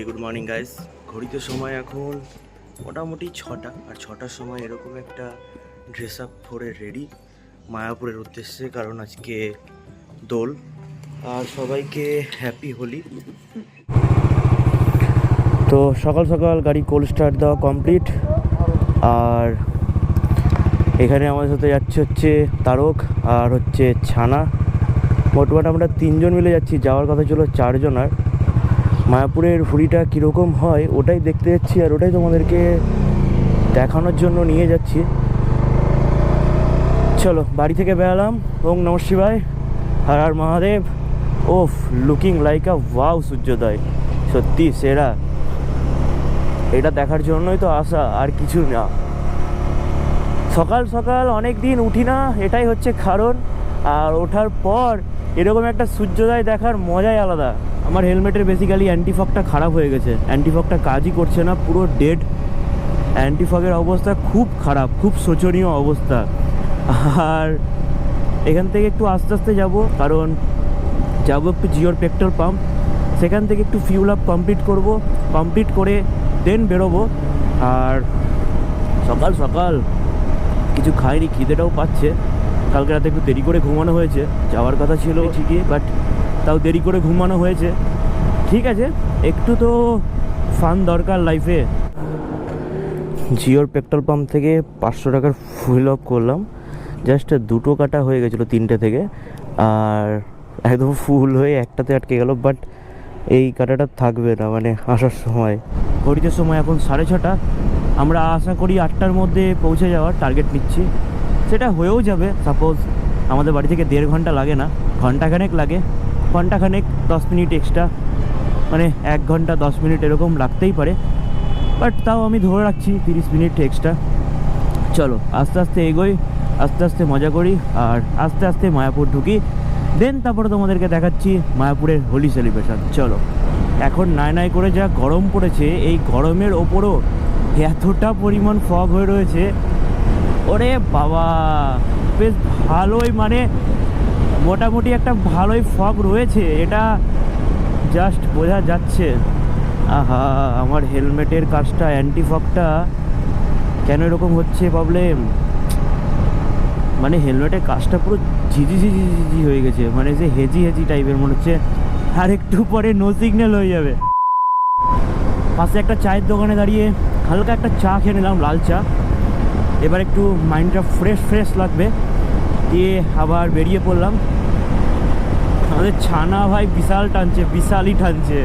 Very good morning guys. ঘড়িতে সময় এখন মোটামুটি 6টা, আর 6টার সময় এরকম একটা ড্রেস আপ পরে রেডি মায়াপুরের উদ্দেশ্যে, কারণ আজকে দোল। আর সবাইকে হ্যাপি হোলি। তো সকাল সকাল গাড়ি কোল্ড স্টার্ট দেওয়া কমপ্লিট। আর এখানে আমাদের সাথে হচ্ছে তারক আর হচ্ছে ছানা। মোটমাট আমরা 3জন মিলে যাচ্ছি, যাওয়ার কথা ছিল 4 জনার। মায়াপুরের হুড়িটা কীরকম হয় ওটাই দেখতে যাচ্ছি, আর ওটাই তোমাদেরকে দেখানোর জন্য নিয়ে যাচ্ছি। চলো, বাড়ি থেকে বেরালাম। ওং নম শিবায়, হর হর মহাদেব। ওফ, লুকিং লাইক আ ওয়াও সূর্যোদয়, সত্যি সেরা। এটা দেখার জন্যই তো আসা, আর কিছু না। সকাল সকাল অনেক দিন উঠি না, এটাই হচ্ছে কারণ। আর ওঠার পর এরকম একটা সূর্যোদয় দেখার মজাই আলাদা। আমার হেলমেটের বেসিক্যালি অ্যান্টিফগটা খারাপ হয়ে গেছে, অ্যান্টিফগটা কাজই করছে না, পুরো ডেড। অ্যান্টিফগের অবস্থা খুব খারাপ, খুব শোচনীয় অবস্থা। আর এখান থেকে একটু আস্তে আস্তে যাব, কারণ যাবো একটু জিওর পেট্রোল পাম্প। সেখান থেকে একটু ফিউল আপ কমপ্লিট করে দেন বেরোবো। আর সকাল সকাল কিছু খাইনি, খিদেটাও পাচ্ছে। কালকে রাতে একটু দেরি করে ঘুমানো হয়েছে, যাওয়ার কথা ছিল ঠিকই, বাট তাও দেরি করে ঘুমানো হয়েছে। ঠিক আছে, একটু তো ফান দরকার লাইফে। জিওর পেট্রোল পাম্প থেকে 500 টাকার ফুল আপ করলাম। জাস্ট 2টো কাটা হয়ে গেছিলো 3টে থেকে, আর একদম ফুল হয়ে একটাতে আটকে গেল। বাট এই কাটাটা থাকবে না, মানে আসার সময়। ঘড়িতে সময় এখন 6:30। আমরা আশা করি 8টার মধ্যে পৌঁছে যাওয়ার টার্গেট নিচ্ছি। সেটা হয়েও যাবে। সাপোজ আমাদের বাড়ি থেকে 1.5 ঘন্টা লাগে না, ঘন্টাখানেক লাগে। ঘন্টাখানেক 10 মিনিট এক্সট্রা, মানে 1 ঘন্টা 10 মিনিট এরকম লাগতেই পারে। বাট তাও আমি ধরে রাখছি 30 মিনিট এক্সট্রা। চলো আস্তে আস্তে এগোই, আস্তে আস্তে মজা করি, আর আস্তে আস্তে মায়াপুর ঢুকি। দেন তারপরে তোমাদেরকে দেখাচ্ছি মায়াপুরের হোলি সেলিব্রেশন। চলো। এখন নাই করে যা গরম পড়েছে, এই গরমের ওপরও এতটা পরিমাণ ফগ হয়ে রয়েছে, ওরে বাবা, বেশ ভালোই, মানে মোটামুটি একটা ভালোই ফগ রয়েছে, এটা জাস্ট বোঝা যাচ্ছে। আহা, আমার হেলমেটের কাজটা, অ্যান্টি ফগটা কেন এরকম হচ্ছে প্রবলেম। মানে হেলমেটের কাজটা পুরো ঝিঝি হয়ে গেছে, মানে যে হেজি টাইপের মনে হচ্ছে। আর একটু পরে নো সিগন্যাল হয়ে যাবে। পাশে একটা চায়ের দোকানে দাঁড়িয়ে হালকা একটা চা খেয়ে নিলাম, লাল চা। এবার একটু মাইন্ডটা ফ্রেশ লাগবে, দিয়ে আবার বেরিয়ে পড়লাম। আমাদের ছানা ভাই বিশালই টানছে।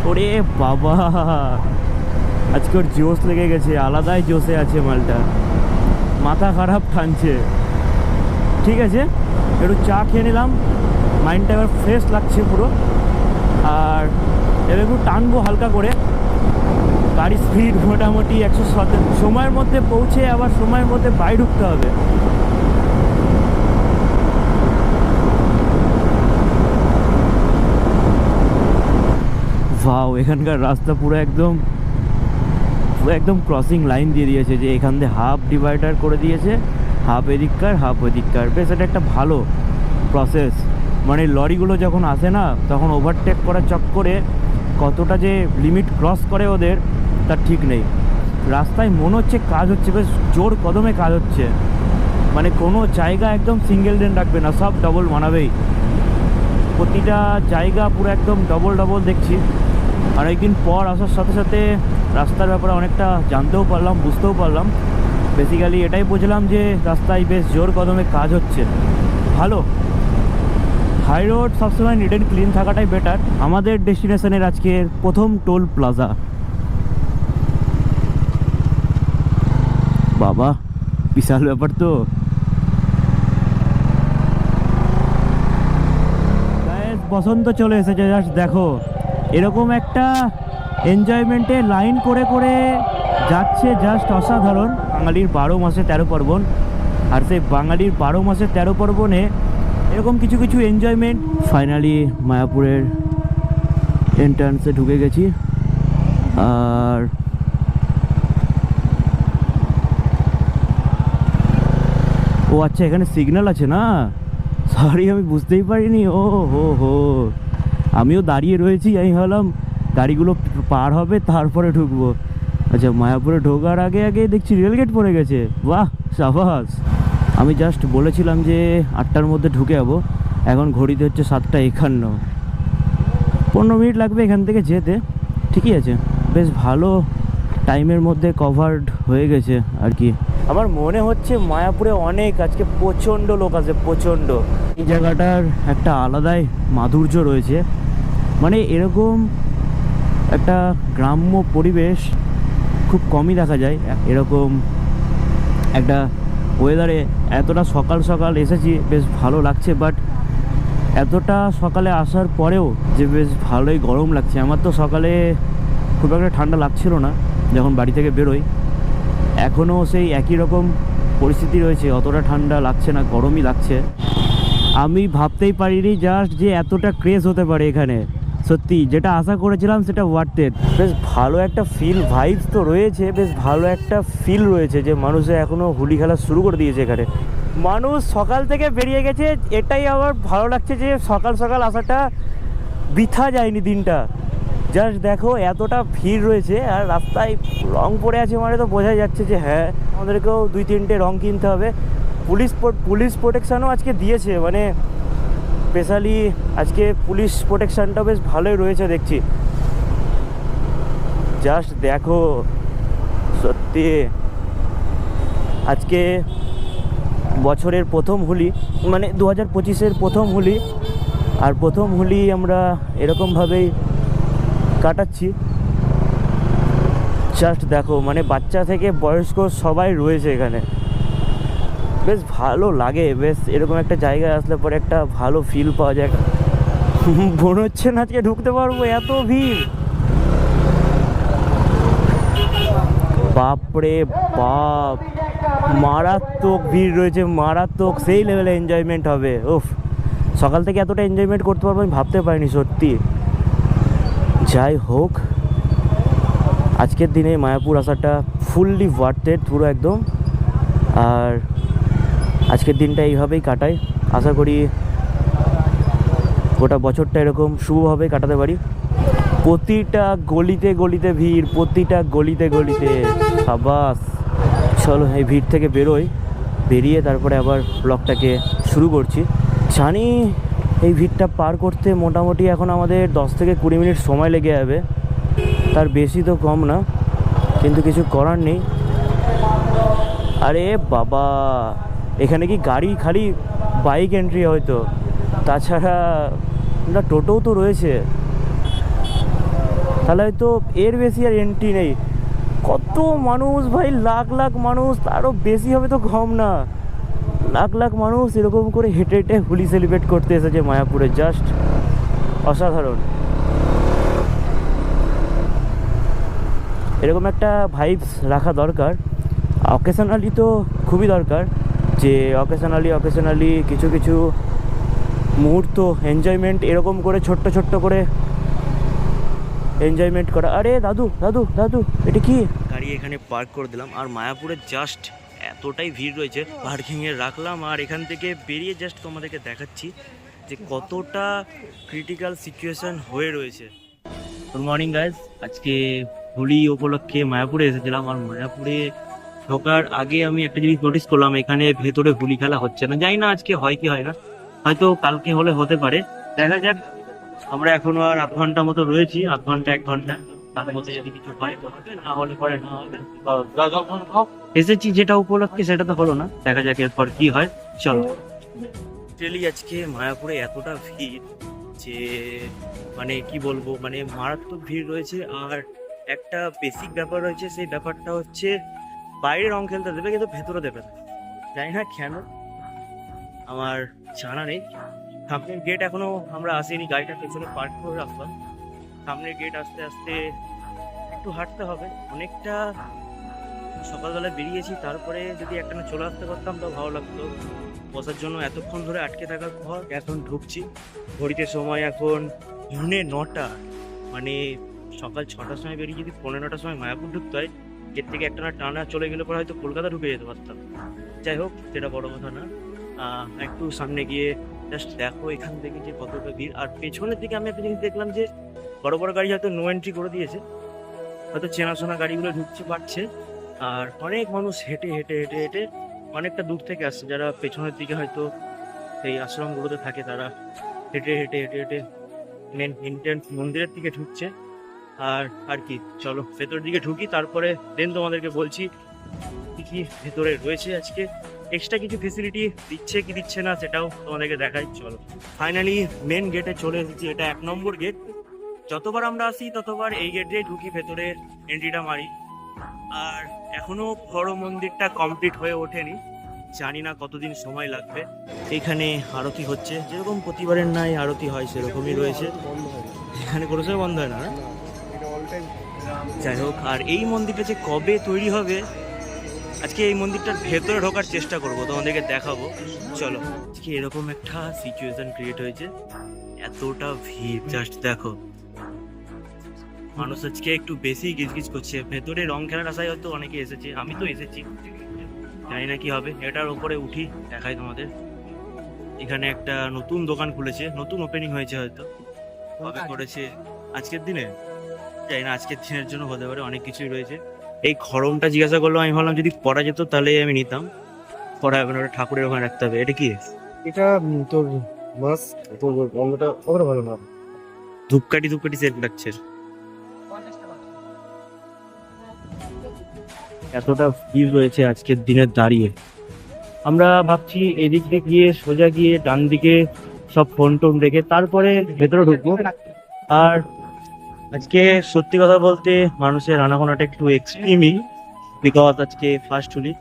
ওরে বাবা, আজকে ওর জোশ লেগে গেছে, আলাদাই জোশে আছে মালটা, মাথা খারাপ টানছে। ঠিক আছে, একটু চা খেয়ে নিলাম, মাইন্ডটা এবার ফ্রেশ লাগছে পুরো। আর এবার একটু টানবো হালকা করে। গাড়ি স্পিড মোটামুটি 107, সময়ের মধ্যে পৌঁছে আবার সময়ের মধ্যে বাড়ি ঢুকতে হবে। ভাও, এখানকার রাস্তা পুরো একদম ক্রসিং লাইন দিয়ে দিয়েছে, যে এখান দিয়ে হাফ ডিভাইডার করে দিয়েছে, হাফ এদিককার হাফ ওদিককার। বেশ, এটা একটা ভালো প্রসেস। মানে লরিগুলো যখন আসে না, তখন ওভারটেক করার চক্করে কতটা যে লিমিট ক্রস করে ওদের, তার ঠিক নেই। রাস্তায় মনে হচ্ছে কাজ হচ্ছে, বেশ জোর কদমে কাজ হচ্ছে। মানে কোনো জায়গা একদম সিঙ্গেল লেন রাখবে না, সব ডবল বানাবেই। প্রতিটা জায়গা পুরো একদম ডবল দেখছি। আর একদিন পর আসার সাথে সাথে রাস্তার ব্যাপারে অনেকটা জানতেও পারলাম, বুঝতেও পারলাম। বেসিক্যালি এটাই বুঝলাম যে রাস্তায় বেশ জোর কদমে কাজ হচ্ছে। ভালো, হাই রোড সবসময় নিট অ্যান্ড ক্লিন থাকাটাই বেটার। আমাদের ডেস্টিনেশনের আজকের প্রথম টোল প্লাজা। বাবা, বিশাল ব্যাপার তো। বসন্ত চলে এসেছে, জাস্ট দেখো। এরকম একটা এনজয়মেন্টে লাইন করে যাচ্ছে, জাস্ট অসাধারণ। বাঙালির 12 মাসে 13 পার্বণ, আর সেই বাঙালির 12 মাসে 13 পার্বণে এরকম কিছু এনজয়মেন্ট। ফাইনালি মায়াপুরের এন্ট্রান্সে ঢুকে গেছি। আর ও আচ্ছা, এখানে সিগন্যাল আছে না, সরি আমি বুঝতেই পারিনি। ও হো, আমিও দাঁড়িয়ে রয়েছি, আমি ভাবলাম গাড়িগুলো পার হবে তারপরে ঢুকবো। আচ্ছা, মায়াপুরে ঢোকার আগে আগে দেখছি রেলগেট পড়ে গেছে, বাহ সাবাস। আমি জাস্ট বলেছিলাম যে 8টার মধ্যে ঢুকে যাবো, এখন ঘড়িতে হচ্ছে 7টা 51, 15 মিনিট লাগবে এখান থেকে যেতে। ঠিকই আছে, বেশ ভালো টাইমের মধ্যে কভার্ড হয়ে গেছে আর কি। আমার মনে হচ্ছে মায়াপুরে অনেক আজকে প্রচণ্ড লোক আছে, প্রচণ্ড। এই জায়গাটার একটা আলাদাই মাধুর্য রয়েছে, মানে এরকম একটা গ্রাম্য পরিবেশ খুব কমই দেখা যায়। এরকম একটা ওয়েদারে এতটা সকাল সকাল এসেছি, বেশ ভালো লাগছে। বাট এতটা সকালে আসার পরেও যে বেশ ভালোই গরম লাগছে। আমার তো সকালে খুব একটা ঠান্ডা লাগছিল না যখন বাড়ি থেকে বেরোই, এখনও সেই একই রকম পরিস্থিতি রয়েছে, অতটা ঠান্ডা লাগছে না, গরমই লাগছে। আমি ভাবতেই পারিনি জাস্ট যে এতটা ক্রেজ হতে পারে এখানে। সত্যি যেটা আশা করেছিলাম সেটা ওয়ার্থেড। বেশ ভালো একটা ফিল, ভাইবস তো রয়েছে, বেশ ভালো একটা ফিল রয়েছে যে মানুষে এখনও হোলি খেলা শুরু করে দিয়েছে এখানে। মানুষ সকাল থেকে বেরিয়ে গেছে, এটাই আমার ভালো লাগছে যে সকাল সকাল আসাটা বৃথা যায়নি দিনটা। জাস্ট দেখো এতটা ভিড় রয়েছে, আর রাস্তায় রং পড়ে আছে মানে তো বোঝাই যাচ্ছে যে হ্যাঁ আমাদেরকেও 2-3টে রং কিনতে হবে। পুলিশ প্রোটেকশানও আজকে দিয়েছে, মানে স্পেশালি আজকে পুলিশ প্রোটেকশানটা বেশ ভালোই রয়েছে দেখছি। জাস্ট দেখো, সত্যি আজকে বছরের প্রথম হোলি, মানে 2025-এর প্রথম হোলি, আর প্রথম হোলি আমরা এরকমভাবেই কাটাচ্ছি। জাস্ট দেখো, মানে বাচ্চা থেকে বয়স্ক সবাই রয়েছে এখানে, বেশ ভালো লাগে। বেশ এরকম একটা জায়গায় আসলে পরে একটা ভালো ফিল পাওয়া যায়। মনে হচ্ছে না আজকে ঢুকতে পারবো, এত ভিড়, বাপরে বাপ, মারাত্মক ভিড় রয়েছে, মারাত্মক। সেই লেভেলে এনজয়মেন্ট হবে। উফ, সকাল থেকে এতটা এনজয়মেন্ট করতে পারবো আমি ভাবতে পারিনি সত্যি। যাই হোক, আজকের দিনে মায়াপুর আসাটা ফুললি ওয়ার্থেড পুরো একদম। আর আজকের দিনটা এইভাবেই কাটাই, আশা করি গোটা বছরটা এরকম শুভভাবে কাটাতে পারি। প্রতিটা গলিতে গলিতে ভিড়, প্রতিটা গলিতে গলিতে। সাবাস, চলো এই ভিড় থেকে বেরোই, বেরিয়ে তারপরে আবার ব্লগটাকে শুরু করছি। জানি এই ভিড়টা পার করতে মোটামুটি এখন আমাদের 10 থেকে 20 মিনিট সময় লেগে যাবে, তার বেশি তো কম না, কিন্তু কিছু করার নেই। আরে বাবা, এখানে কি গাড়ি খালি বাইক এন্ট্রি হয়তো, তাছাড়া না টোটোও তো রয়েছে, তাহলে হয়তো এর বেশি আর এন্ট্রি নেই। কত মানুষ ভাই, লাখ লাখ মানুষ, তারও বেশি হবে তো কম না, লাখ লাখ মানুষ এরকম করে হেঁটে হেঁটে হোলি সেলিব্রেট করতে এসেছে মায়াপুরে। জাস্ট অসাধারণ। এরকম একটা ভাইবস রাখা দরকার, অকেশনালি তো খুবই দরকার, যে অকেশনালি কিছু কিছু মুহূর্ত এনজয়মেন্ট এরকম করে ছোট্ট ছোট্ট করে এনজয়মেন্ট করা। আরে দাদু দাদু দাদু, এটা কি? গাড়ি এখানে পার্ক করে দিলাম, আর মায়াপুরে জাস্ট এতটাই ভিড় রয়েছে, পার্কিংয়ে রাখলাম, আর এখান থেকে বেরিয়ে জাস্ট তোমাদেরকে দেখাচ্ছি যে কতটা ক্রিটিক্যাল সিচুয়েশান হয়ে রয়েছে। গুড মর্নিং গাইজ, আজকে হোলি উপলক্ষে মায়াপুরে এসেছিলাম, আর মায়াপুরে ঢোকার আগে আমি একটা জিনিস নোটিস করলাম, এখানে ভেতরে হোলি খেলা হচ্ছে না। জানি না আজকে হয় কি হয় না, হয়তো কালকে হলে হতে পারে, দেখা যাক। আমরা এখনো আর 8 ঘন্টা মতো রয়েছি, 8 ঘন্টা 1 ঘন্টা, তার মধ্যে যদি কিছু হয় তো হবে, না হলে পরে না হবে। এসেছি যেটা উপলক্ষে সেটা তো হলো না, দেখা যাক এরপর কি হয়। চলো। অ্যাকচুয়ালি আজকে মায়াপুরে এতটা ভিড় যে মানে কি বলবো, মানে মারাত্মক ভিড় রয়েছে। আর একটা বেসিক ব্যাপার রয়েছে, সেই ব্যাপারটা হচ্ছে বাইরে রং খেলতে দেবে কিন্তু ভেতরে দেবে না, জানি না কেন, আমার জানা নেই। সামনের গেট এখনো আমরা আসিনি, গাড়িটা পেছনে পার্ক করে রাখলাম। সামনের গেট আসতে আসতে একটু হাঁটতে হবে, অনেকটা সকালবেলায় বেরিয়েছি, তারপরে যদি একটা না চলে আসতে পারতাম তো ভালো লাগতো। বসার জন্য এতক্ষণ ধরে আটকে থাকার পর এখন ঢুকছি। ঘড়িতে সময় এখন 9:09, মানে সকাল 6টার সময় বেরিয়ে যদি 9:15টার সময় মায়াপুর ঢুকতে হয়, এর থেকে একটা না টানা চলে গেলে পরে হয়তো কলকাতা ঢুকে যেতে পারতাম। যাই হোক, সেটা বড় কথা না। একটু সামনে গিয়ে জাস্ট দেখো এখান থেকে যে কতটা ভিড়। আর পেছনের দিকে আমি একটা জিনিস দেখলাম যে বড় বড় গাড়ি হয়তো নো এন্ট্রি করে দিয়েছে, হয়তো চেনাশোনা গাড়িগুলো ঢুকছে পারছে। আর অনেক মানুষ হেঁটে হেঁটে হেঁটে হেঁটে অনেকটা দূর থেকে আসছে, যারা পেছনের দিকে হয়তো এই আশ্রমগুলোতে থাকে তারা হেঁটে হেঁটে হেঁটে হেঁটে মেন এন্ট্রান্স মন্দিরের দিকে ঢুকছে। আর আর কি, চলো ভেতরের দিকে ঢুকি, তারপরে দেন তোমাদেরকে বলছি কি কি ভেতরে রয়েছে আজকে, এক্সট্রা কিছু ফেসিলিটি দিচ্ছে কি দিচ্ছে না সেটাও তোমাদেরকে দেখাই। চলো ফাইনালি মেন গেটে চলে এসেছি, এটা 1 নম্বর গেট। যতবার আমরা আসি ততবার এই গেট দিয়ে ঢুকি, ভেতরে এন্ট্রিটা মারি। আর এখনো বড় মন্দিরটা কমপ্লিট হয়ে ওঠেনি, জানি না কতদিন সময় লাগবে। এখানে আরতি হচ্ছে, যেরকম প্রতিবারের নাই আরতি হয় সেরকমই রয়েছে, এখানে কোনো সময় বন্ধ হয় না। যাই হোক, আর এই মন্দিরটা যে কবে তৈরি হবে, আজকে এই মন্দিরটার ভেতরে ঢোকার চেষ্টা করব, তোমাদেরকে দেখাবো। চলো, আজকে এরকম একটা সিচুয়েশন ক্রিয়েট হয়েছে, এতটা ভিড় জাস্ট দেখো। মানুষ আজকে একটু বেশি গিজগিজ করছে, ভেতরে রং খেলার আশায় হয়তো অনেকে এসেছে, আমি তো এসেছি, জানি না কি হবে। এটার উপরে উঠি, দেখাই তোমাদের। এখানে একটা নতুন দোকান খুলেছে, নতুন ওপেনিং হয়েছে, হয়তো কবে করেছে, আজকের দিনে জানি না, আজকের দিনের জন্য হতে পারে, অনেক কিছুই রয়েছে। এই খড়মটা জিজ্ঞাসা করলো, আমি ভাবলাম যদি পড়া যেত তাহলে আমি নিতাম, পড়া হবে না, ওটা ঠাকুরের ওখানে রাখতে হবে। এটা কি? এটা তোর মাছ, তোর অন্যটা ওটা ভালো না। ধূপকাঠি ধূপকাঠি সেট লাগছে। এতটা ভিড় রয়েছে আজকের দিনে দাঁড়িয়ে, আমরা ভাবছি এদিক দিয়ে গিয়ে সোজা গিয়ে ডান দিকে সব ফোন টোন রেখে তারপরে ভেতরে ঢুকবো। আর আজকে সত্যি কথা বলতে মানুষের আনাগোনাটা একটু এক্সট্রিমই, বিকজ আজকে ফার্স্ট হুলি।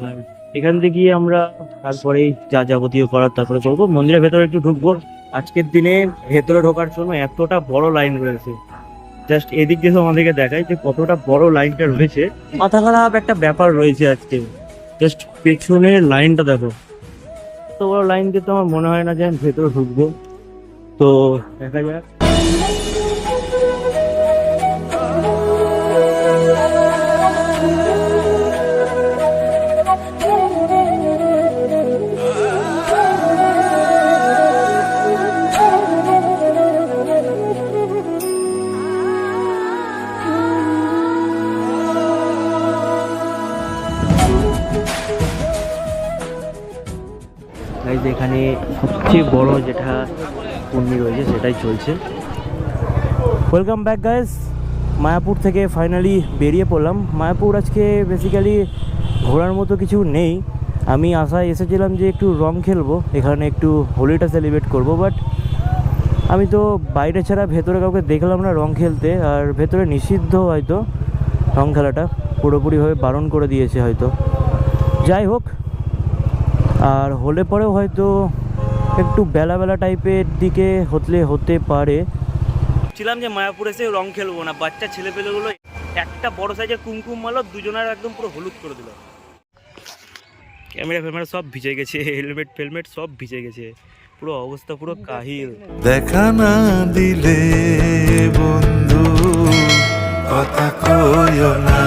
আর এখান থেকে গিয়ে আমরা তারপরেই যা যাবতীয় করার তারপরে করবো, মন্দিরের ভেতরে একটু ঢুকবো। আজকের দিনে ভেতরে ঢোকার জন্য এতটা বড় লাইন রয়েছে, জাস্ট এদিক দিয়ে আমাদেরকে দেখায় যে কতটা বড় লাইনটা রয়েছে। মাথা খারাপ একটা ব্যাপার রয়েছে আজকে, জাস্ট পেছনের লাইনটা দেখো, এত বড় লাইন দিয়ে তো আমার মনে হয় না যে আমি ভেতরে ঢুকবো। তো দেখা যাক। এখানে সবচেয়ে বড় যেটা পূর্ণি রয়েছে সেটাই চলছে। ওয়েলকাম ব্যাক গাইস, মায়াপুর থেকে ফাইনালি বেরিয়ে পড়লাম। মায়াপুর আজকে বেসিক্যালি ঘোরার মতো কিছু নেই, আমি আশায় এসেছিলাম যে একটু রং খেলবো, এখানে একটু হোলিটা সেলিব্রেট করব, বাট আমি তো বাইরে ছাড়া ভেতরে কাউকে দেখলাম না রং খেলতে। আর ভেতরে নিষিদ্ধ, হয়তো রং খেলাটা পুরোপুরিভাবে বারণ করে দিয়েছে হয়তো। যাই হোক, আর হলে পরেও হয়তো একটু বেলা বেলা টাইপের দিকে হতে পারে। ছিলাম যে মায়াপুরে এসে রং খেলবো না, বাচ্চা ছেলেপেলেগুলো একটা বড় সাইজের কুমকুম মারলো, দুজনের একদম পুরো হলুদ করে দিল। ক্যামেরা ফ্যামেরা সব ভিজে গেছে, হেলমেট ফেলমেট সব ভিজে গেছে, পুরো অবস্থা পুরো কাহিল। দেখা না দিলে বন্ধু কথা কইও না।